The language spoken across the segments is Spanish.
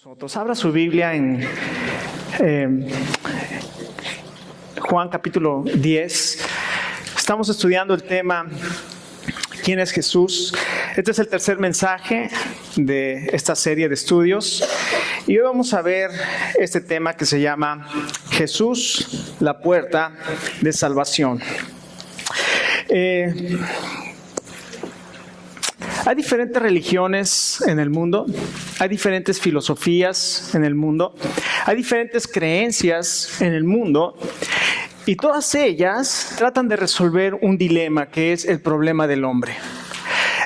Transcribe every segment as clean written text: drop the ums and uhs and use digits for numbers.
Nosotros. Abra su Biblia en Juan capítulo 10. Estamos estudiando el tema ¿Quién es Jesús? Este es el tercer mensaje de esta serie de estudios. Y hoy vamos a ver este tema que se llama Jesús, la puerta de salvación. Hay diferentes religiones en el mundo, hay diferentes filosofías en el mundo, hay diferentes creencias en el mundo y todas ellas tratan de resolver un dilema que es el problema del hombre.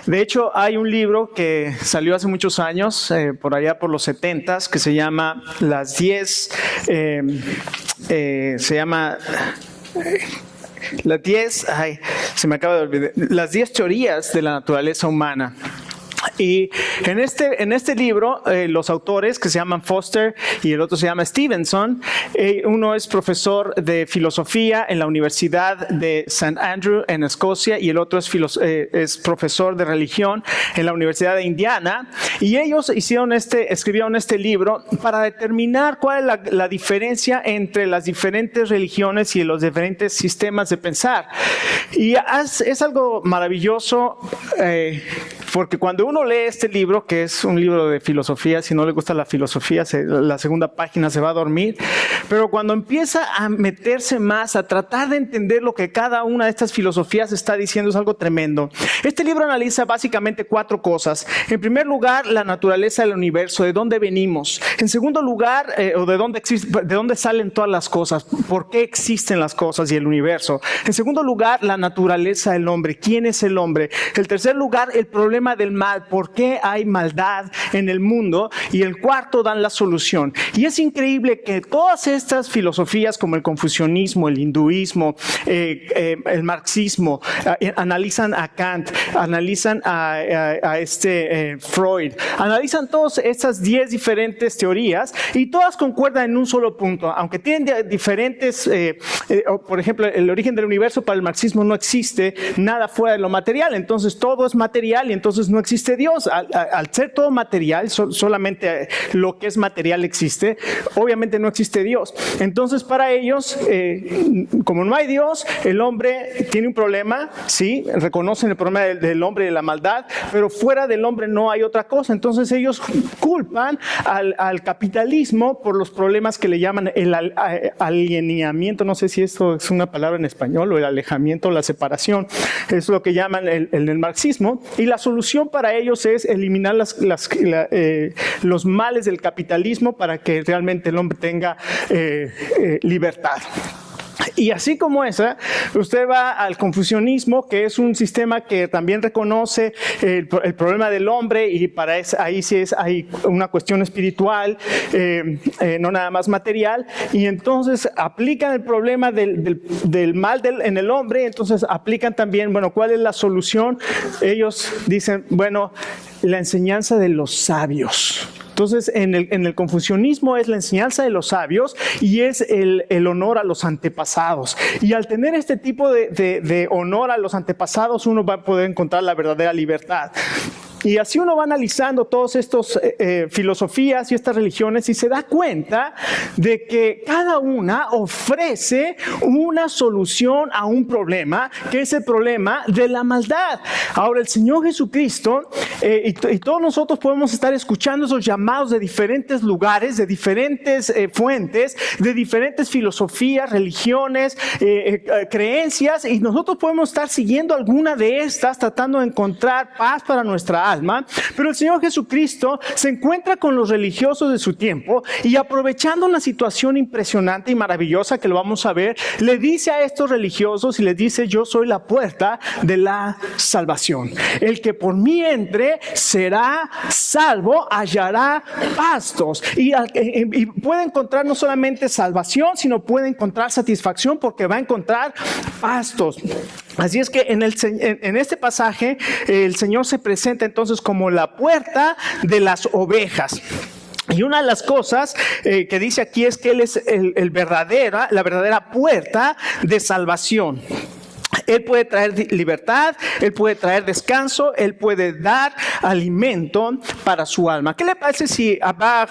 De hecho, hay un libro que salió hace muchos años, por allá por los 70s, que se llama Las 10, Las 10 teorías de la naturaleza humana. Y en este libro, los autores que se llaman Foster y el otro se llama Stevenson, uno es profesor de filosofía en la Universidad de St. Andrew en Escocia y el otro es profesor de religión en la Universidad de Indiana. Y ellos escribieron este libro para determinar cuál es la diferencia entre las diferentes religiones y los diferentes sistemas de pensar. Y es algo maravilloso porque cuando uno lee este libro, que es un libro de filosofía, si no le gusta la filosofía, la segunda página se va a dormir, pero cuando empieza a meterse más, a tratar de entender lo que cada una de estas filosofías está diciendo, es algo tremendo. Este libro analiza básicamente 4 cosas. En primer lugar, la naturaleza del universo, de dónde venimos. En segundo lugar, de dónde salen todas las cosas, por qué existen las cosas y el universo. En segundo lugar, la naturaleza del hombre, quién es el hombre. En tercer lugar, el problema del mal, por qué hay maldad en el mundo, y el cuarto dan la solución. Y es increíble que todas estas filosofías como el confucianismo, el hinduismo, el marxismo, analizan a Kant, analizan a Freud, analizan todas estas 10 diferentes teorías y todas concuerdan en un solo punto, aunque tienen diferentes, por ejemplo, el origen del universo para el marxismo no existe nada fuera de lo material, entonces todo es material y entonces no existe Dios. Al ser todo material, solamente lo que es material existe, obviamente no existe Dios. Entonces para ellos, como no hay Dios, el hombre tiene un problema, sí, reconocen el problema del hombre y de la maldad, pero fuera del hombre no hay otra cosa. Entonces ellos culpan al capitalismo por los problemas que le llaman el alienamiento, no sé si esto es una palabra en español, o el alejamiento, la separación, es lo que llaman el marxismo, y la solución para ellos es eliminar los males del capitalismo para que realmente el hombre tenga libertad. Y así como esa, usted va al confucianismo, que es un sistema que también reconoce el problema del hombre, y para eso, ahí sí hay una cuestión espiritual, no nada más material, y entonces aplican el problema del mal en el hombre, entonces aplican también, bueno, ¿cuál es la solución? Ellos dicen, bueno, la enseñanza de los sabios. Entonces, en el confucianismo es la enseñanza de los sabios y es el honor a los antepasados. Y al tener este tipo de honor a los antepasados, uno va a poder encontrar la verdadera libertad. Y así uno va analizando todas estas filosofías y estas religiones y se da cuenta de que cada una ofrece una solución a un problema, que es el problema de la maldad. Ahora, el Señor Jesucristo y todos nosotros podemos estar escuchando esos llamados de diferentes lugares, de diferentes fuentes, de diferentes filosofías, religiones, creencias, y nosotros podemos estar siguiendo alguna de estas, tratando de encontrar paz para nuestra alma, pero el Señor Jesucristo se encuentra con los religiosos de su tiempo y, aprovechando una situación impresionante y maravillosa que lo vamos a ver, le dice a estos religiosos y les dice: yo soy la puerta de la salvación. El que por mí entre será salvo, hallará pastos, y puede encontrar no solamente salvación, sino puede encontrar satisfacción, porque va a encontrar pastos. Así es que en este pasaje el Señor se presenta entonces como la puerta de las ovejas. Y una de las cosas que dice aquí es que Él es la verdadera puerta de salvación. Él puede traer libertad, Él puede traer descanso, Él puede dar alimento para su alma. ¿Qué le parece si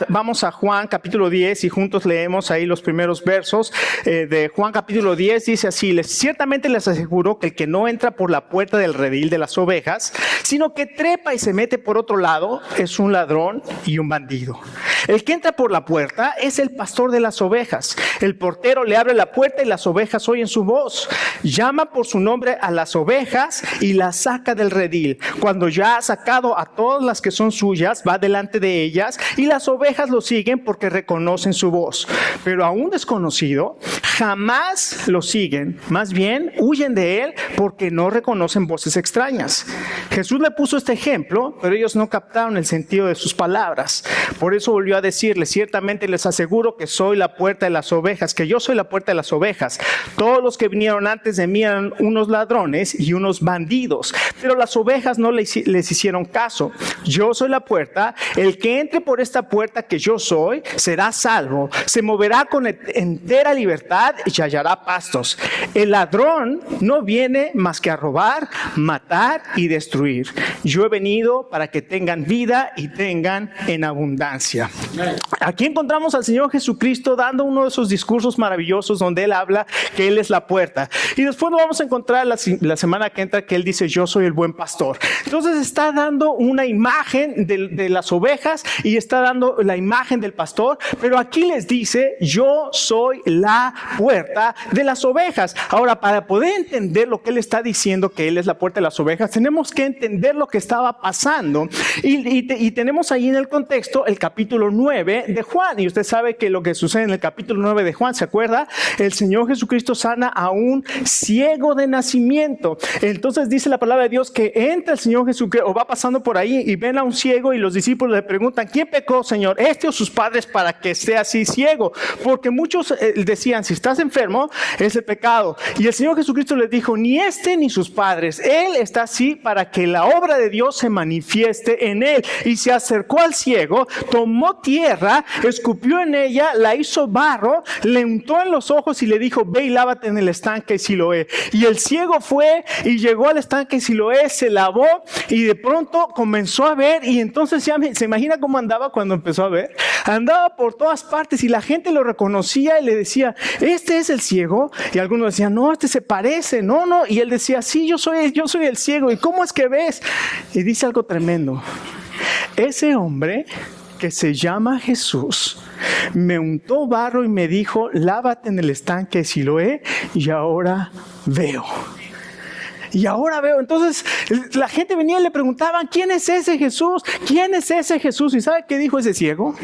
vamos a Juan capítulo 10 y juntos leemos ahí los primeros versos de Juan capítulo 10? Dice así: ciertamente les aseguro que el que no entra por la puerta del redil de las ovejas, sino que trepa y se mete por otro lado, es un ladrón y un bandido. El que entra por la puerta es el pastor de las ovejas. El portero le abre la puerta y las ovejas oyen su voz. Llama por su nombre a las ovejas y las saca del redil. Cuando ya ha sacado a todas las que son suyas, va delante de ellas y las ovejas lo siguen porque reconocen su voz. Pero a un desconocido jamás lo siguen, más bien huyen de él porque no reconocen voces extrañas. Jesús le puso este ejemplo, pero ellos no captaron el sentido de sus palabras. Por eso volvió a decirles: ciertamente les aseguro que soy la puerta de las ovejas, que yo soy la puerta de las ovejas. Todos los que vinieron antes de mí eran unos ladrones y unos bandidos, pero las ovejas no les hicieron caso. Yo soy la puerta. El que entre por esta puerta que yo soy será salvo, se moverá con entera libertad y hallará pastos. El ladrón no viene más que a robar, matar y destruir. Yo he venido para que tengan vida y tengan en abundancia. Aquí encontramos al Señor Jesucristo dando uno de esos discursos maravillosos donde Él habla que Él es la puerta. Y después lo vamos a encontrar la semana que entra, que Él dice: yo soy el buen pastor. Entonces está dando una imagen de las ovejas y está dando la imagen del pastor, pero aquí les dice: yo soy la puerta de las ovejas. Ahora, para poder entender lo que Él está diciendo, que Él es la puerta de las ovejas, tenemos que entender lo que estaba pasando. Y tenemos ahí en el contexto el capítulo 9 de Juan. Y usted sabe que lo que sucede en el capítulo 9 de Juan, ¿se acuerda? El Señor Jesucristo sana a un ciego de nacimiento. Entonces dice la palabra de Dios que entra el Señor Jesucristo, o va pasando por ahí y ven a un ciego y los discípulos le preguntan: ¿quién pecó, Señor, este o sus padres, para que sea así ciego? Porque muchos decían: si estás enfermo es el pecado. Y el Señor Jesucristo les dijo: ni este ni sus padres. Él está así para que la obra de Dios se manifieste en él. Y se acercó al ciego, tomó tierra, escupió en ella, la hizo barro, le untó en los ojos y le dijo: ve y lávate en el estanque de Siloé. Y el ciego fue y llegó al estanque de Siloé, se lavó y de pronto comenzó a ver. Y entonces ya se imagina cómo andaba cuando empezó a ver. Andaba por todas partes y la gente lo reconocía y le decía: ¿este es el ciego? Y algunos decían: no, este se parece, no. Y él decía: sí, yo soy el ciego. ¿Y cómo es que ves? Y dice algo tremendo: ese hombre, que se llama Jesús, me untó barro y me dijo: lávate en el estanque de Siloé, y ahora veo. Y ahora veo. Entonces la gente venía y le preguntaban: ¿quién es ese Jesús? ¿Quién es ese Jesús? ¿Y sabe qué dijo ese ciego?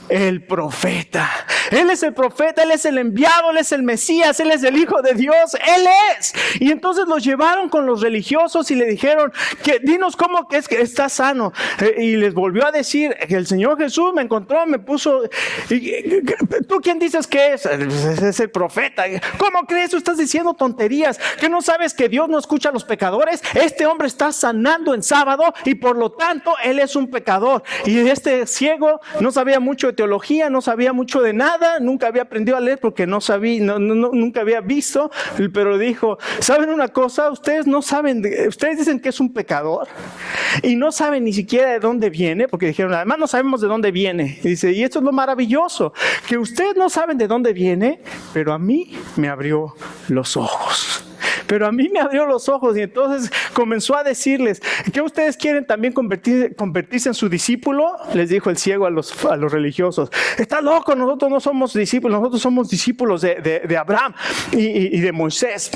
El profeta. Él es el profeta, Él es el enviado, Él es el Mesías, Él es el Hijo de Dios, Él es. Y entonces los llevaron con los religiosos y le dijeron: dinos cómo que es que está sano. Y les volvió a decir que el Señor Jesús me encontró, me puso. ¿Tú quién dices que es? Es el profeta. ¿Cómo crees? Tú estás diciendo tonterías. ¿Que no sabes que Dios no escucha a los pecadores? Este hombre está sanando en sábado y por lo tanto Él es un pecador. Y este ciego no sabía mucho de teología, no sabía mucho de nada, nunca había aprendido a leer porque no sabía, nunca había visto, pero dijo: ¿saben una cosa? Ustedes no saben, ustedes dicen que es un pecador y no saben ni siquiera de dónde viene, porque dijeron: además no sabemos de dónde viene. Y dice: y esto es lo maravilloso, que ustedes no saben de dónde viene, pero a mí me abrió los ojos. Pero a mí me abrió los ojos. Y entonces comenzó a decirles: ¿qué ustedes quieren también convertirse en su discípulo? Les dijo el ciego a los religiosos: está loco, nosotros no somos discípulos, nosotros somos discípulos de Abraham y de Moisés.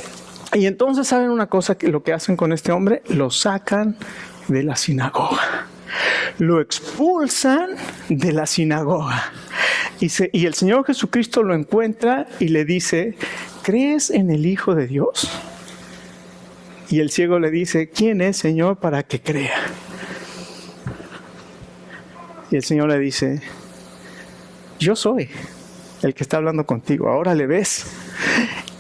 Y entonces, ¿saben una cosa? Que lo que hacen con este hombre: lo sacan de la sinagoga, lo expulsan de la sinagoga. Y el Señor Jesucristo lo encuentra y le dice: ¿crees en el Hijo de Dios? Y el ciego le dice: ¿quién es, Señor, para que crea? Y el Señor le dice: yo soy el que está hablando contigo, ahora le ves.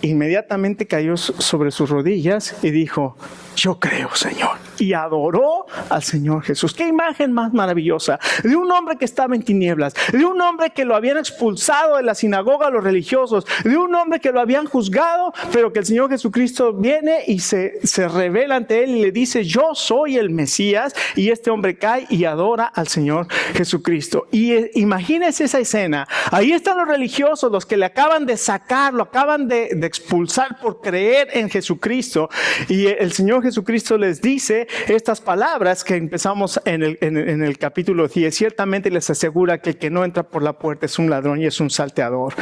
Inmediatamente cayó sobre sus rodillas y dijo: yo creo, Señor. Y adoró al Señor Jesús. Qué imagen más maravillosa de un hombre que estaba en tinieblas, de un hombre que lo habían expulsado de la sinagoga a los religiosos, de un hombre que lo habían juzgado, pero que el Señor Jesucristo viene y se revela ante él y le dice: yo soy el Mesías. Y este hombre cae y adora al Señor Jesucristo. Y imagínense esa escena. Ahí están los religiosos, los que le acaban de sacar, lo acaban de expulsar por creer en Jesucristo. Y el Señor Jesucristo les dice estas palabras que empezamos en el capítulo 10. Ciertamente les asegura que el que no entra por la puerta es un ladrón y es un salteador.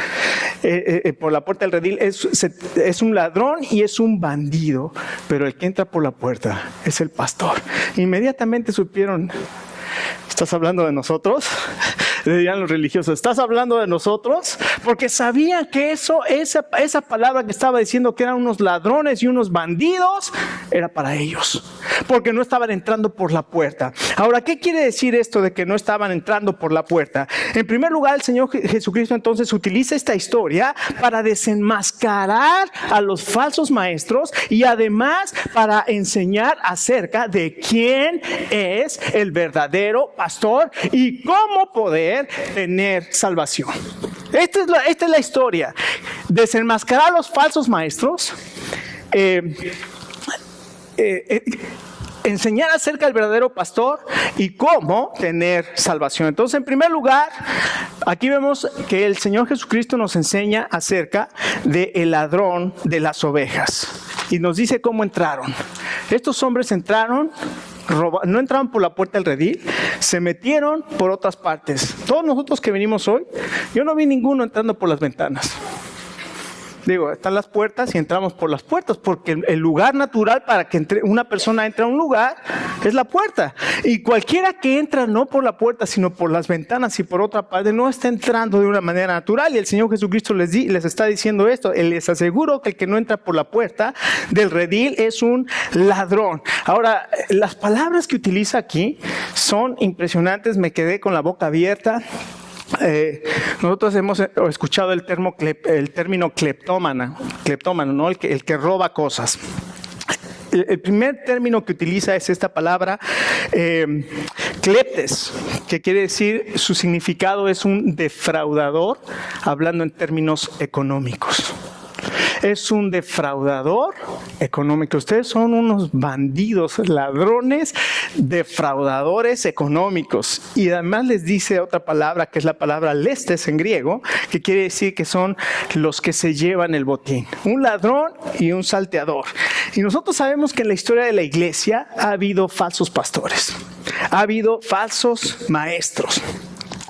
Por la puerta del redil es un ladrón y es un bandido, pero el que entra por la puerta es el pastor. Inmediatamente supieron: ¿estás hablando de nosotros? Le dirían los religiosos: ¿estás hablando de nosotros? Porque sabían que esa palabra que estaba diciendo, que eran unos ladrones y unos bandidos, era para ellos, porque no estaban entrando por la puerta. Ahora, ¿qué quiere decir esto de que no estaban entrando por la puerta? En primer lugar, el Señor Jesucristo entonces utiliza esta historia para desenmascarar a los falsos maestros y además para enseñar acerca de quién es el verdadero pastor y cómo poder tener salvación. Esta es la historia: desenmascarar a los falsos maestros, enseñar acerca del verdadero pastor y cómo tener salvación. Entonces, en primer lugar, aquí vemos que el Señor Jesucristo nos enseña acerca del ladrón de las ovejas y nos dice cómo entraron. Estos hombres entraron, no entraron por la puerta del redil, se metieron por otras partes. Todos nosotros que venimos hoy, yo no vi ninguno entrando por las ventanas. Digo, están las puertas y entramos por las puertas, porque el lugar natural para que una persona entre a un lugar es la puerta. Y cualquiera que entra no por la puerta, sino por las ventanas y por otra parte, no está entrando de una manera natural. Y el Señor Jesucristo les está diciendo esto: les aseguro que el que no entra por la puerta del redil es un ladrón. Ahora, las palabras que utiliza aquí son impresionantes. Me quedé con la boca abierta. Nosotros hemos escuchado el término cleptómano, ¿no? el que roba cosas. El primer término que utiliza es esta palabra kleptes, que quiere decir, su significado es un defraudador, hablando en términos económicos. Es un defraudador económico. Ustedes son unos bandidos, ladrones, defraudadores económicos. Y además les dice otra palabra, que es la palabra lestes en griego, que quiere decir que son los que se llevan el botín. Un ladrón y un salteador. Y nosotros sabemos que en la historia de la iglesia ha habido falsos pastores, ha habido falsos maestros.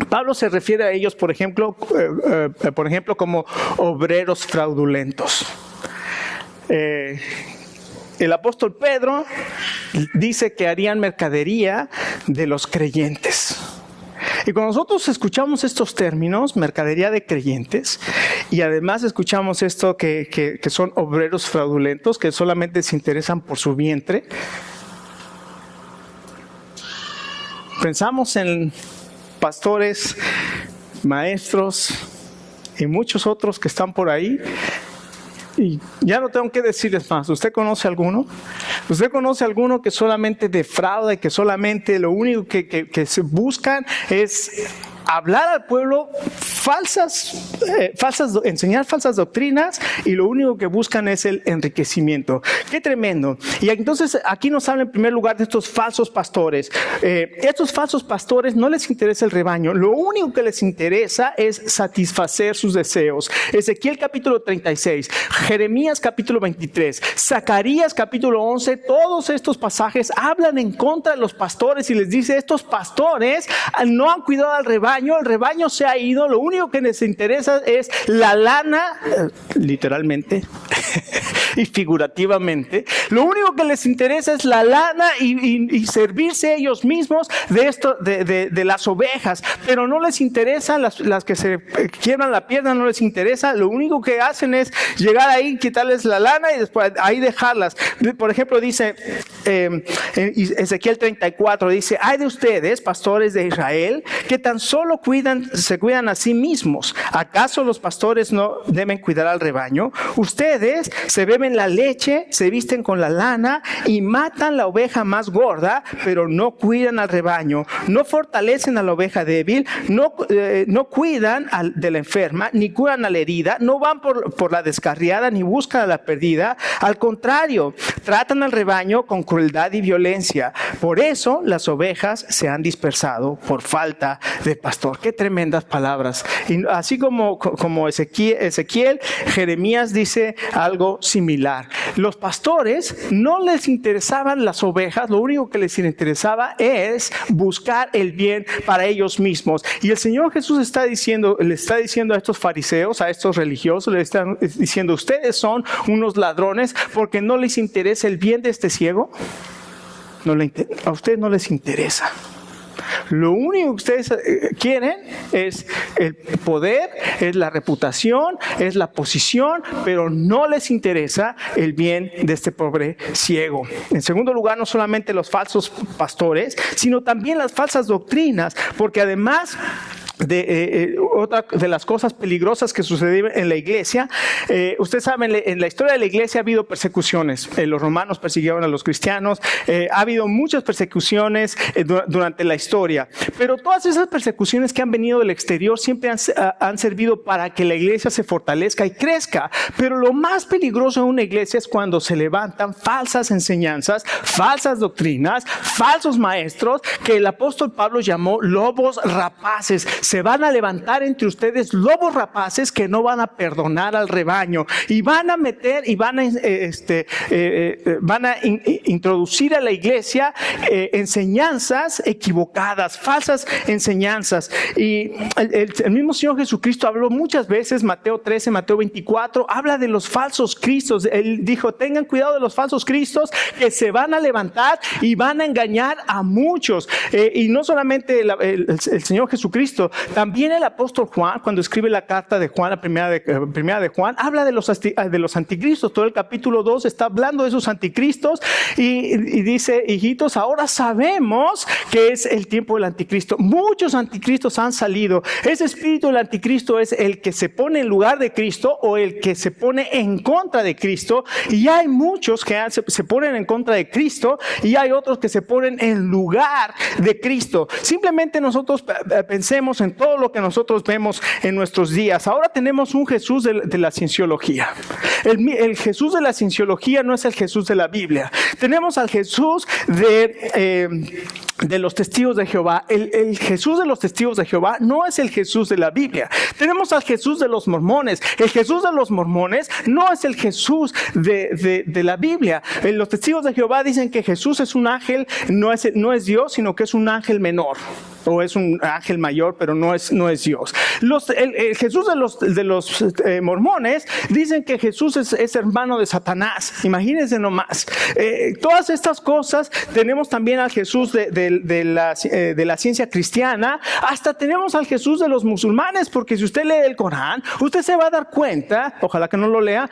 Pablo se refiere a ellos, por ejemplo, como obreros fraudulentos. El apóstol Pedro dice que harían mercadería de los creyentes. Y cuando nosotros escuchamos estos términos, mercadería de creyentes, y además escuchamos esto que son obreros fraudulentos, que solamente se interesan por su vientre, pensamos en pastores, maestros y muchos otros que están por ahí. Y ya no tengo que decirles más. ¿Usted conoce alguno? ¿Usted conoce alguno que solamente defrauda y que solamente lo único que se buscan es hablar al pueblo enseñar falsas doctrinas, y lo único que buscan es el enriquecimiento? ¡Qué tremendo! Y entonces aquí nos habla en primer lugar de estos falsos pastores. Estos falsos pastores no les interesa el rebaño, lo único que les interesa es satisfacer sus deseos. Ezequiel capítulo 36, Jeremías capítulo 23, Zacarías capítulo 11, todos estos pasajes hablan en contra de los pastores y les dice: estos pastores no han cuidado al rebaño, el rebaño se ha ido, lo único que les interesa es la lana, literalmente y figurativamente, lo único que les interesa es la lana y servirse ellos mismos de las ovejas, pero no les interesa las que se quiebran la pierna, no les interesa. Lo único que hacen es llegar ahí, quitarles la lana y después ahí dejarlas. Por ejemplo, dice Ezequiel 34, dice: hay de ustedes, pastores de Israel, que tan solo se cuidan a sí mismos. ¿Acaso los pastores no deben cuidar al rebaño? Ustedes pastores se beben la leche, se visten con la lana y matan la oveja más gorda, pero no cuidan al rebaño, no fortalecen a la oveja débil, no cuidan de la enferma, ni curan a la herida, no van por la descarriada, ni buscan a la perdida. Al contrario, tratan al rebaño con crueldad y violencia. Por eso las ovejas se han dispersado por falta de pastor. Qué tremendas palabras. Y así como Ezequiel, Jeremías dice algo similar. Los pastores no les interesaban las ovejas, lo único que les interesaba es buscar el bien para ellos mismos. Y el Señor Jesús le está diciendo a estos fariseos, a estos religiosos, le están diciendo: ustedes son unos ladrones porque no les interesa el bien de este ciego. A ustedes no les interesa. Lo único que ustedes quieren es el poder, es la reputación, es la posición, pero no les interesa el bien de este pobre ciego. En segundo lugar, no solamente los falsos pastores, sino también las falsas doctrinas, porque además otra de las cosas peligrosas que sucedieron en la iglesia, ustedes saben, en la historia de la iglesia ha habido persecuciones. Los romanos persiguieron a los cristianos, ha habido muchas persecuciones durante la historia, pero todas esas persecuciones que han venido del exterior siempre han servido para que la iglesia se fortalezca y crezca. Pero lo más peligroso en una iglesia es cuando se levantan falsas enseñanzas, falsas doctrinas, falsos maestros, que el apóstol Pablo llamó lobos rapaces. Se van a levantar entre ustedes lobos rapaces que no van a perdonar al rebaño y van a meter y van a introducir a la iglesia enseñanzas equivocadas, falsas enseñanzas. Y el mismo Señor Jesucristo habló muchas veces, Mateo 13, Mateo 24, habla de los falsos cristos. Él dijo: tengan cuidado de los falsos cristos que se van a levantar y van a engañar a muchos. Y no solamente el Señor Jesucristo, también el apóstol Juan, cuando escribe la carta de Juan, la primera de Juan, habla de los anticristos. Todo el capítulo 2 está hablando de esos anticristos y dice: hijitos, ahora sabemos que es el tiempo del anticristo. Muchos anticristos han salido. Ese espíritu del anticristo es el que se pone en lugar de Cristo o el que se pone en contra de Cristo, y hay muchos que se ponen en contra de Cristo y hay otros que se ponen en lugar de Cristo. Simplemente nosotros pensemos en todo lo que nosotros vemos en nuestros días. Ahora tenemos un Jesús de la cienciología. El Jesús de la cienciología no es el Jesús de la Biblia. Tenemos al Jesús de los testigos de Jehová. El Jesús de los testigos de Jehová no es el Jesús de la Biblia. Tenemos al Jesús de los mormones. El Jesús de los mormones no es el Jesús de la Biblia. Los testigos de Jehová dicen que Jesús es un ángel, no es Dios, sino que es un ángel menor, o es un ángel mayor, pero no es Dios. El Jesús de los mormones dicen que Jesús es hermano de Satanás. Imagínense nomás. Todas estas cosas. Tenemos también al Jesús de la ciencia cristiana. Hasta tenemos al Jesús de los musulmanes, porque si usted lee el Corán, usted se va a dar cuenta, ojalá que no lo lea,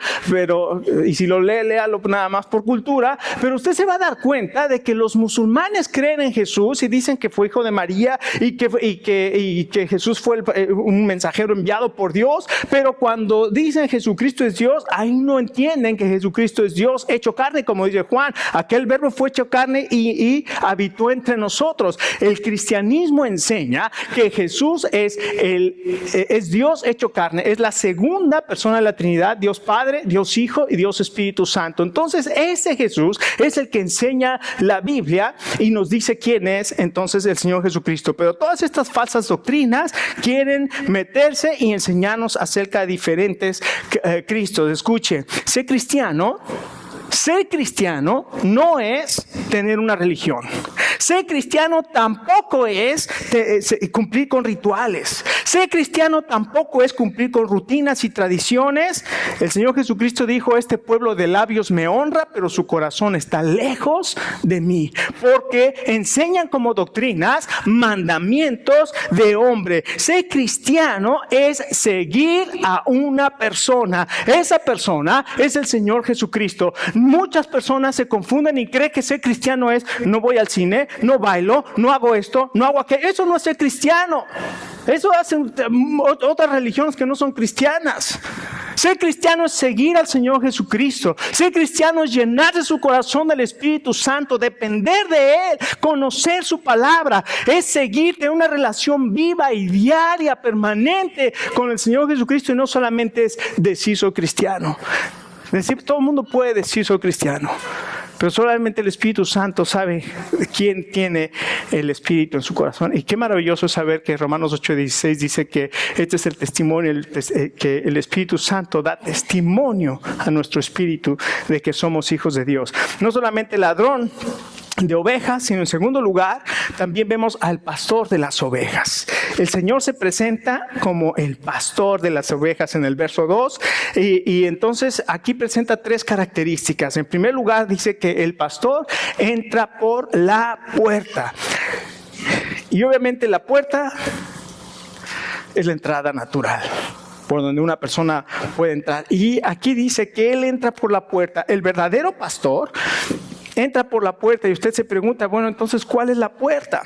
y si lo lee, léalo nada más por cultura, pero usted se va a dar cuenta de que los musulmanes creen en Jesús y dicen que fue hijo de María y que Jesús fue un mensajero enviado por Dios, pero cuando dicen Jesucristo es Dios, ahí no entienden que Jesucristo es Dios hecho carne, como dice Juan. Aquel verbo fue hecho carne y habitó entre nosotros. El cristianismo enseña que Jesús es Dios hecho carne, es la segunda persona de la Trinidad, Dios Padre, Dios Hijo y Dios Espíritu Santo. Entonces ese Jesús es el que enseña la Biblia y nos dice quién es entonces el Señor Jesucristo. Pero todas estas falsas doctrinas quieren meterse y enseñarnos acerca de diferentes Cristos. Escuche, ser cristiano no es tener una religión. Ser cristiano tampoco es cumplir con rituales. Ser cristiano tampoco es cumplir con rutinas y tradiciones. El Señor Jesucristo dijo: este pueblo de labios me honra, pero su corazón está lejos de mí, porque enseñan como doctrinas mandamientos de hombre. Ser cristiano es seguir a una persona. Esa persona es el Señor Jesucristo. Muchas personas se confunden y creen que ser cristiano es: no voy al cine, no bailo, no hago esto, no hago aquello. Eso no es ser cristiano. Eso hacen otras religiones que no son cristianas. Ser cristiano es seguir al Señor Jesucristo. Ser cristiano es llenarse su corazón del Espíritu Santo, depender de Él, conocer su palabra. Es seguir, tener una relación viva y diaria, permanente con el Señor Jesucristo. Y no solamente es decir soy cristiano. Todo el mundo puede decir soy cristiano, pero solamente el Espíritu Santo sabe quién tiene el Espíritu en su corazón. Y qué maravilloso saber que Romanos 8:16 dice que este es el testimonio, que el Espíritu Santo da testimonio a nuestro espíritu de que somos hijos de Dios. No solamente ladrón de ovejas, sino en segundo lugar también vemos al pastor de las ovejas. El Señor se presenta como el pastor de las ovejas en el verso 2 y entonces aquí presenta tres características. En primer lugar dice que el pastor entra por la puerta y obviamente la puerta es la entrada natural por donde una persona puede entrar, y aquí dice que él entra por la puerta. El verdadero pastor entra por la puerta y usted se pregunta, bueno, entonces, ¿cuál es la puerta?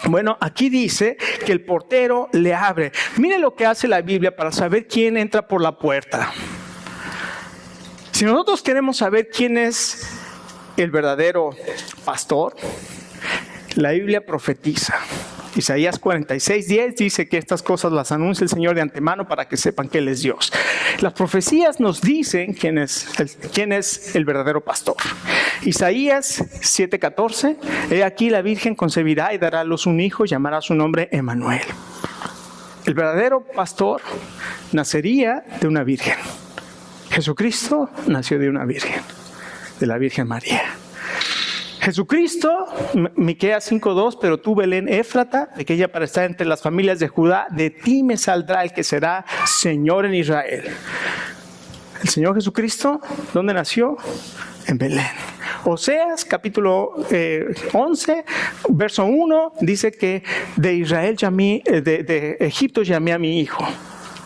Bueno, aquí dice que el portero le abre. Mire lo que hace la Biblia para saber quién entra por la puerta. Si nosotros queremos saber quién es el verdadero pastor, la Biblia profetiza. Isaías 46:10 dice que estas cosas las anuncia el Señor de antemano para que sepan que Él es Dios. Las profecías nos dicen quién es el verdadero pastor. Isaías 7:14, he aquí la Virgen concebirá y dará a luz un hijo, llamará su nombre Emmanuel. El verdadero pastor nacería de una virgen. Jesucristo nació de una virgen, de la Virgen María. Jesucristo, Miqueas 5:2, pero tú, Belén Éfrata, pequeña para estar entre las familias de Judá, de ti me saldrá el que será Señor en Israel. El Señor Jesucristo, ¿dónde nació? En Belén. Oseas capítulo 11, verso 1, dice que de Egipto llamé a mi hijo.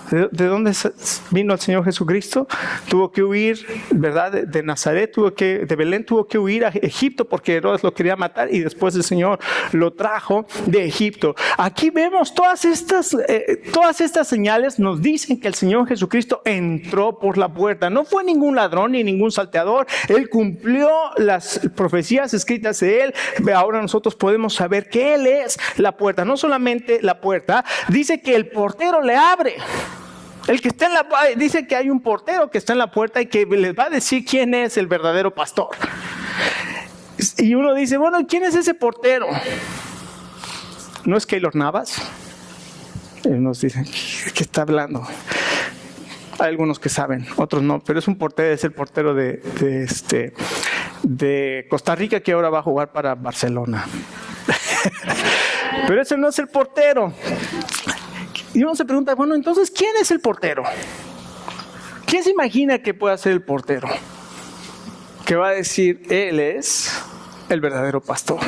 ¿De dónde vino el Señor Jesucristo? Tuvo que huir, ¿verdad? De Nazaret, de Belén tuvo que huir a Egipto porque Herodes lo quería matar y después el Señor lo trajo de Egipto. Aquí vemos todas estas señales nos dicen que el Señor Jesucristo entró por la puerta. No fue ningún ladrón ni ningún salteador. Él cumplió las profecías escritas de Él. Ahora nosotros podemos saber que Él es la puerta. No solamente la puerta, dice que el portero le abre. El que está dice que hay un portero que está en la puerta y que les va a decir quién es el verdadero pastor. Y uno dice, bueno, ¿quién es ese portero? ¿No es Keylor Navas? Y nos dicen, ¿qué está hablando? Hay algunos que saben, otros no, pero es un portero, es el portero de Costa Rica que ahora va a jugar para Barcelona. Pero ese no es el portero. Y uno se pregunta, bueno, entonces, ¿quién es el portero? ¿Quién se imagina que pueda ser el portero? Que va a decir, Él es el verdadero pastor.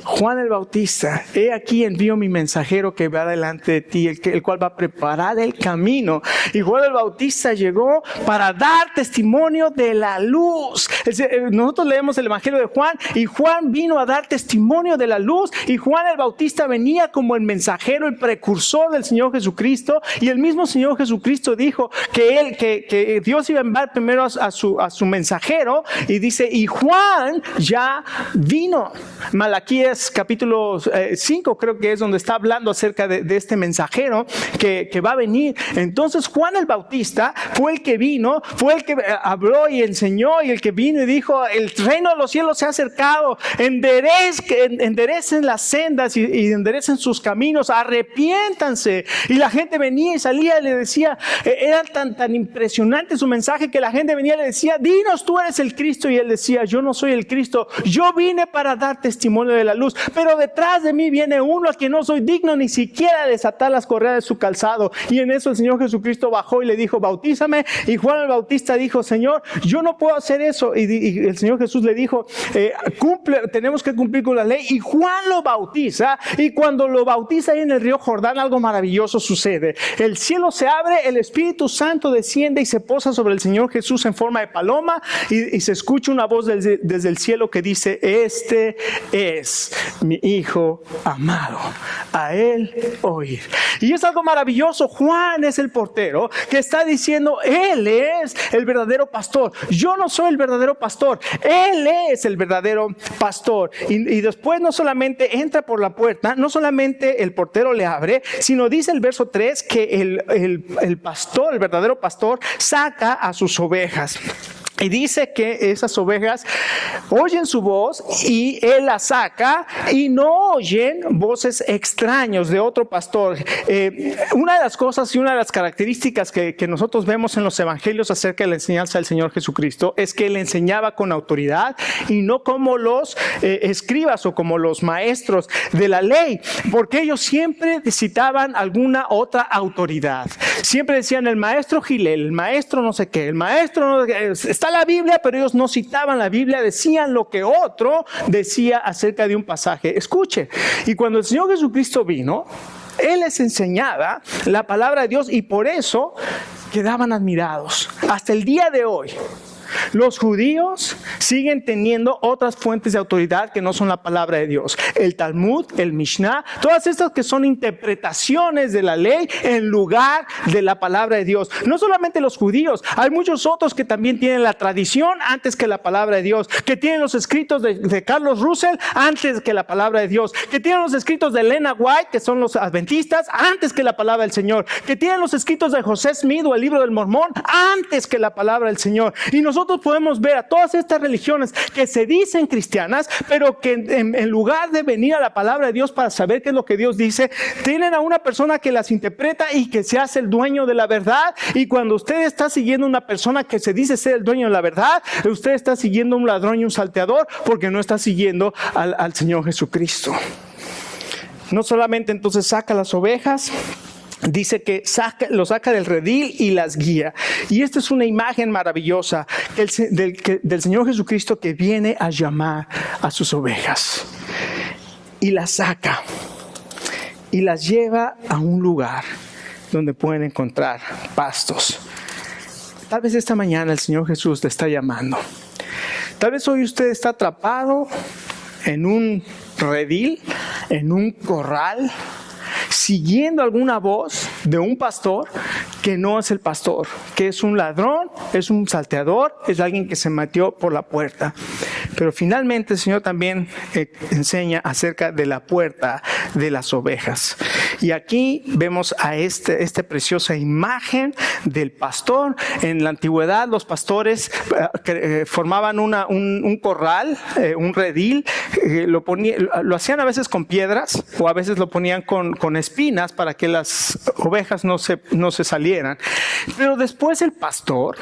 Juan el Bautista, he aquí envío mi mensajero que va delante de ti, el cual va a preparar el camino. Y Juan el Bautista llegó para dar testimonio de la luz. Nosotros leemos el Evangelio de Juan y Juan vino a dar testimonio de la luz, y Juan el Bautista venía como el mensajero, el precursor del Señor Jesucristo, y el mismo Señor Jesucristo dijo que Dios iba a enviar primero a su mensajero, y dice, y Juan ya vino. Malaquías capítulo 5 creo que es donde está hablando acerca de este mensajero que va a venir. Entonces Juan el Bautista fue el que vino, fue el que habló y enseñó, y el que vino y dijo, el reino de los cielos se ha acercado, enderecen las sendas y enderecen sus caminos, arrepiéntanse. Y la gente venía y salía y le decía, era tan impresionante su mensaje que la gente venía y le decía, dinos, tú eres el Cristo. Y él decía, yo no soy el Cristo, yo vine para dar testimonio de la luz, pero detrás de mí viene uno a quien no soy digno ni siquiera de desatar las correas de su calzado. Y en eso el Señor Jesucristo bajó y le dijo, bautízame. Y Juan el Bautista dijo, Señor, yo no puedo hacer eso. Y el Señor Jesús le dijo, tenemos que cumplir con la ley. Y Juan lo bautiza, y cuando lo bautiza ahí en el río Jordán, algo maravilloso sucede. El cielo se abre, el Espíritu Santo desciende y se posa sobre el Señor Jesús en forma de paloma, y se escucha una voz desde el cielo que dice, este es mi Hijo amado, a él oír. Y es algo maravilloso. Juan es el portero que está diciendo, él es el verdadero pastor. Yo no soy el verdadero pastor, él es el verdadero pastor. Y después no solamente entra por la puerta, no solamente el portero le abre, sino dice el verso 3 que el pastor, el verdadero pastor, saca a sus ovejas. Y dice que esas ovejas oyen su voz y él las saca y no oyen voces extraños de otro pastor. Una de las cosas y una de las características que nosotros vemos en los evangelios acerca de la enseñanza del Señor Jesucristo es que él enseñaba con autoridad y no como los escribas o como los maestros de la ley, porque ellos siempre citaban alguna otra autoridad. Siempre decían el maestro Gilel, el maestro no sé qué, el maestro no sé qué. Está la Biblia, pero ellos no citaban la Biblia, decían lo que otro decía acerca de un pasaje. Escuche, y cuando el Señor Jesucristo vino, Él les enseñaba la palabra de Dios y por eso quedaban admirados. Hasta el día de hoy, los judíos siguen teniendo otras fuentes de autoridad que no son la palabra de Dios. El Talmud, el Mishnah, todas estas que son interpretaciones de la ley en lugar de la palabra de Dios. No solamente los judíos, hay muchos otros que también tienen la tradición antes que la palabra de Dios, que tienen los escritos de Carlos Russell antes que la palabra de Dios, que tienen los escritos de Elena White, que son los adventistas, antes que la palabra del Señor, que tienen los escritos de José Smith o el libro del Mormón antes que la palabra del Señor. Y nosotros podemos ver a todas estas religiones que se dicen cristianas, pero que en lugar de venir a la palabra de Dios para saber qué es lo que Dios dice, tienen a una persona que las interpreta y que se hace el dueño de la verdad. Y cuando usted está siguiendo una persona que se dice ser el dueño de la verdad, usted está siguiendo a un ladrón y un salteador, porque no está siguiendo al Señor Jesucristo. No solamente entonces saca las ovejas, dice que lo saca del redil y las guía. Y esta es una imagen maravillosa del Señor Jesucristo que viene a llamar a sus ovejas. Y las saca y las lleva a un lugar donde pueden encontrar pastos. Tal vez esta mañana el Señor Jesús te está llamando. Tal vez hoy usted está atrapado en un redil, en un corral, siguiendo alguna voz de un pastor que no es el pastor, que es un ladrón, es un salteador, es alguien que se metió por la puerta. Pero finalmente el Señor también enseña acerca de la puerta de las ovejas. Y aquí vemos a esta preciosa imagen del pastor. En la antigüedad los pastores formaban un corral, un redil, lo hacían a veces con piedras o a veces lo ponían con espinas para que las ovejas no se salieran. Pero después el pastor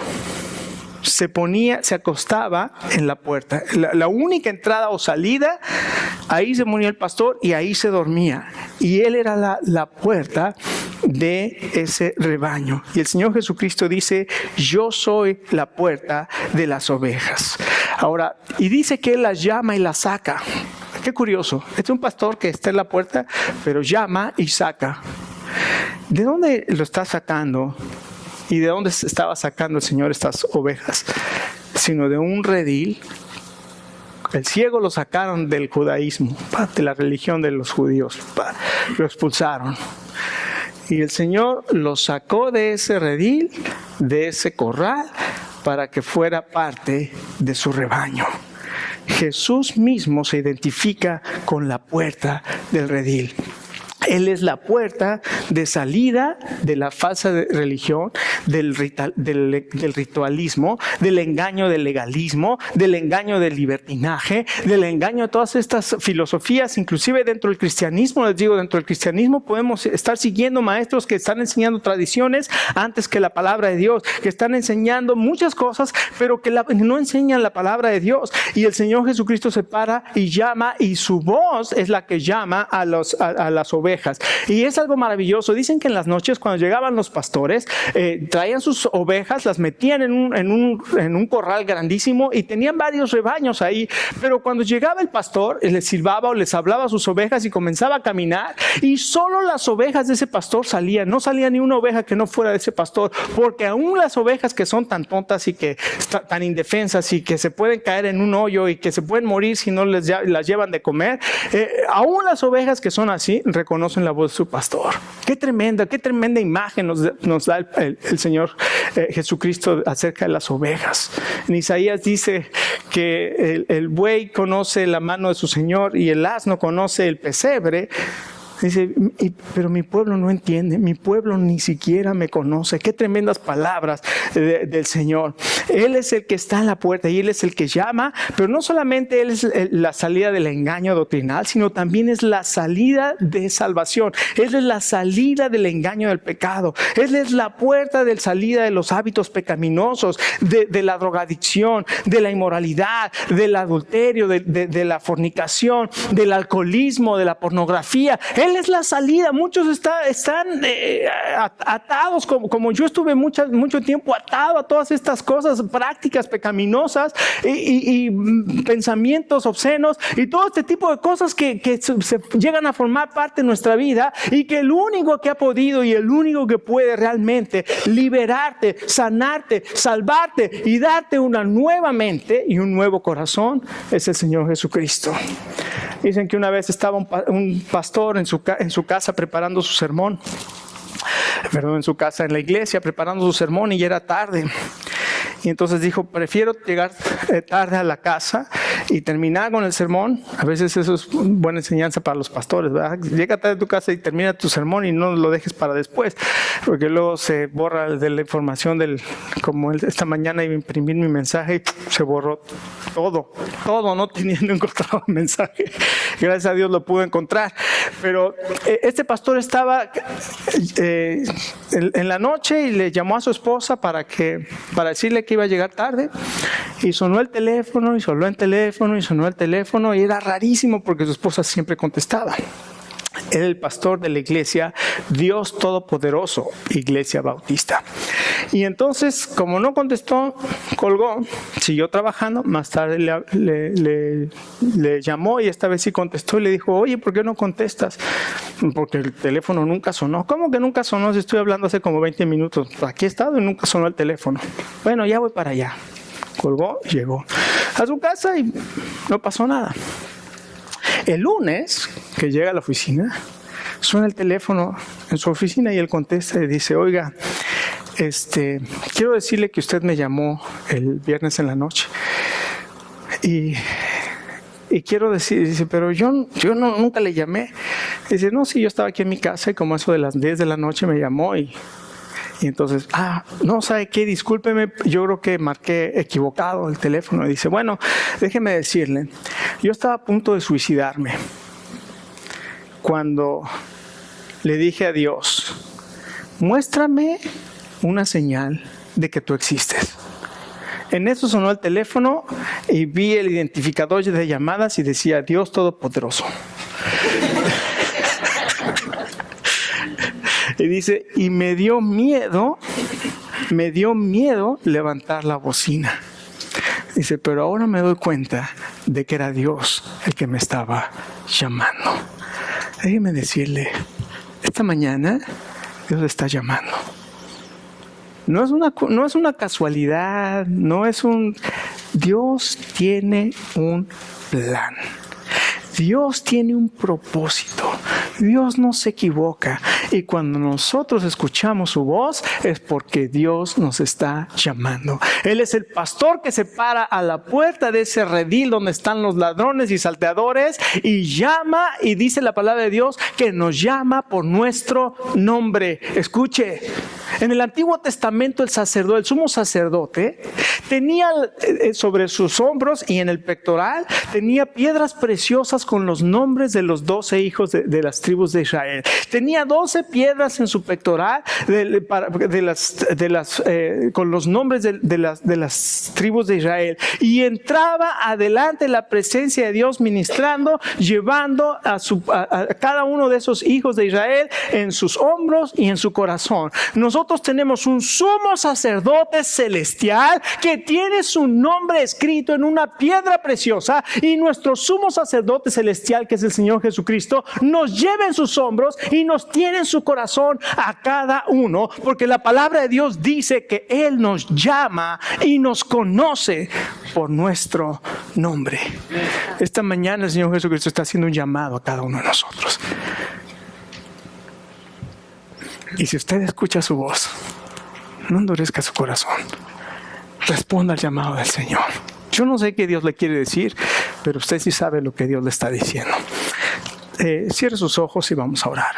se acostaba en la puerta, la única entrada o salida, ahí se ponía el pastor y ahí se dormía. Y él era la puerta de ese rebaño. Y el Señor Jesucristo dice, yo soy la puerta de las ovejas. Ahora, y dice que él las llama y las saca. Qué curioso, este es un pastor que está en la puerta, pero llama y saca. ¿De dónde lo está sacando? ¿Y de dónde estaba sacando el Señor estas ovejas? Sino de un redil. El ciego lo sacaron del judaísmo, de la religión de los judíos. Lo expulsaron. Y el Señor lo sacó de ese redil, de ese corral, para que fuera parte de su rebaño. Jesús mismo se identifica con la puerta del redil. Él es la puerta de salida de la falsa religión, del ritualismo, del engaño del legalismo, del engaño del libertinaje, del engaño de todas estas filosofías, inclusive dentro del cristianismo. Les digo, dentro del cristianismo podemos estar siguiendo maestros que están enseñando tradiciones antes que la palabra de Dios, que están enseñando muchas cosas, pero que no enseñan la palabra de Dios. Y el Señor Jesucristo se para y llama, y su voz es la que llama a las ovejas. Y es algo maravilloso. Dicen que en las noches, cuando llegaban los pastores, traían sus ovejas, las metían en un corral grandísimo y tenían varios rebaños ahí. Pero cuando llegaba el pastor, les silbaba o les hablaba a sus ovejas y comenzaba a caminar, y solo las ovejas de ese pastor salían. No salía ni una oveja que no fuera de ese pastor, porque aún las ovejas que son tan tontas y que tan indefensas y que se pueden caer en un hoyo y que se pueden morir si no las llevan de comer, aún las ovejas que son así reconocen reconocen la voz de su pastor. Qué tremenda imagen nos da el Señor Jesucristo acerca de las ovejas. En Isaías dice que el buey conoce la mano de su Señor y el asno conoce el pesebre. Dice, pero mi pueblo no entiende, mi pueblo ni siquiera me conoce. Qué tremendas palabras del Señor. Él es el que está en la puerta y Él es el que llama, pero no solamente Él es la salida del engaño doctrinal, sino también es la salida de salvación. Él es la salida del engaño del pecado. Él es la puerta de salida de los hábitos pecaminosos, de la drogadicción, de la inmoralidad, del adulterio, de la fornicación, del alcoholismo, de la pornografía. Él es la salida. Muchos están atados, como yo estuve mucho tiempo atado a todas estas cosas, prácticas pecaminosas y pensamientos obscenos y todo este tipo de cosas que se llegan a formar parte de nuestra vida, y que el único que ha podido y el único que puede realmente liberarte, sanarte, salvarte y darte una nueva mente y un nuevo corazón es el Señor Jesucristo. Dicen que una vez estaba un pastor en su casa preparando su sermón. En la iglesia preparando su sermón, y ya era tarde. Y entonces dijo, prefiero llegar tarde a la casa y terminar con el sermón. A veces eso es buena enseñanza para los pastores, ¿verdad? Llega tarde a tu casa y termina tu sermón y no lo dejes para después, porque luego se borra de la información como esta mañana iba a imprimir mi mensaje y se borró todo, no teniendo encontrado el mensaje. Gracias a Dios lo pude encontrar. Pero este pastor estaba en la noche y le llamó a su esposa para decirle que iba a llegar tarde, y sonó el teléfono y era rarísimo porque su esposa siempre contestaba. Era el pastor de la iglesia Dios Todopoderoso, Iglesia Bautista. Y entonces, como no contestó, colgó, siguió trabajando. Más tarde le llamó y esta vez sí contestó y le dijo, oye, ¿por qué no contestas? Porque el teléfono nunca sonó. ¿Cómo que nunca sonó? Si estoy hablando hace como 20 minutos. Aquí he estado y nunca sonó el teléfono. Bueno, ya voy para allá. Colgó, llegó a su casa y no pasó nada. El lunes que llega a la oficina, suena el teléfono en su oficina y él contesta y dice, oiga, quiero decirle que usted me llamó el viernes en la noche y quiero decir, dice, pero yo nunca le llamé. Dice, no, sí, yo estaba aquí en mi casa y como eso de las 10 de la noche me llamó y entonces, no, ¿sabe qué? Discúlpeme, yo creo que marqué equivocado el teléfono. Y dice, bueno, déjeme decirle, yo estaba a punto de suicidarme cuando le dije a Dios, muéstrame una señal de que tú existes. En eso sonó el teléfono y vi el identificador de llamadas y decía, Dios Todopoderoso. Y dice, y me dio miedo levantar la bocina. Dice, pero ahora me doy cuenta de que era Dios el que me estaba llamando. Déjeme decirle, esta mañana Dios está llamando. No es una casualidad, Dios tiene un plan. Dios tiene un propósito. Dios no se equivoca. Y cuando nosotros escuchamos su voz es porque Dios nos está llamando. Él es el pastor que se para a la puerta de ese redil donde están los ladrones y salteadores y llama, y dice la palabra de Dios que nos llama por nuestro nombre. Escuche, en el Antiguo Testamento el sumo sacerdote tenía sobre sus hombros y en el pectoral tenía piedras preciosas con los nombres de los 12 hijos de las tribus de Israel. Tenía 12 piedras en su pectoral con los nombres de las tribus de Israel, y entraba adelante la presencia de Dios ministrando, llevando a cada uno de esos hijos de Israel en sus hombros y en su corazón. Nosotros tenemos un sumo sacerdote celestial que tiene su nombre escrito en una piedra preciosa, y nuestro sumo sacerdote celestial, que es el Señor Jesucristo, nos lleva en sus hombros y nos tiene en su corazón a cada uno, porque la palabra de Dios dice que Él nos llama y nos conoce por nuestro nombre. Esta mañana el Señor Jesucristo está haciendo un llamado a cada uno de nosotros. Y si usted escucha su voz, no endurezca su corazón. Responda al llamado del Señor. Yo no sé qué Dios le quiere decir, pero usted sí sabe lo que Dios le está diciendo. Cierre sus ojos y vamos a orar.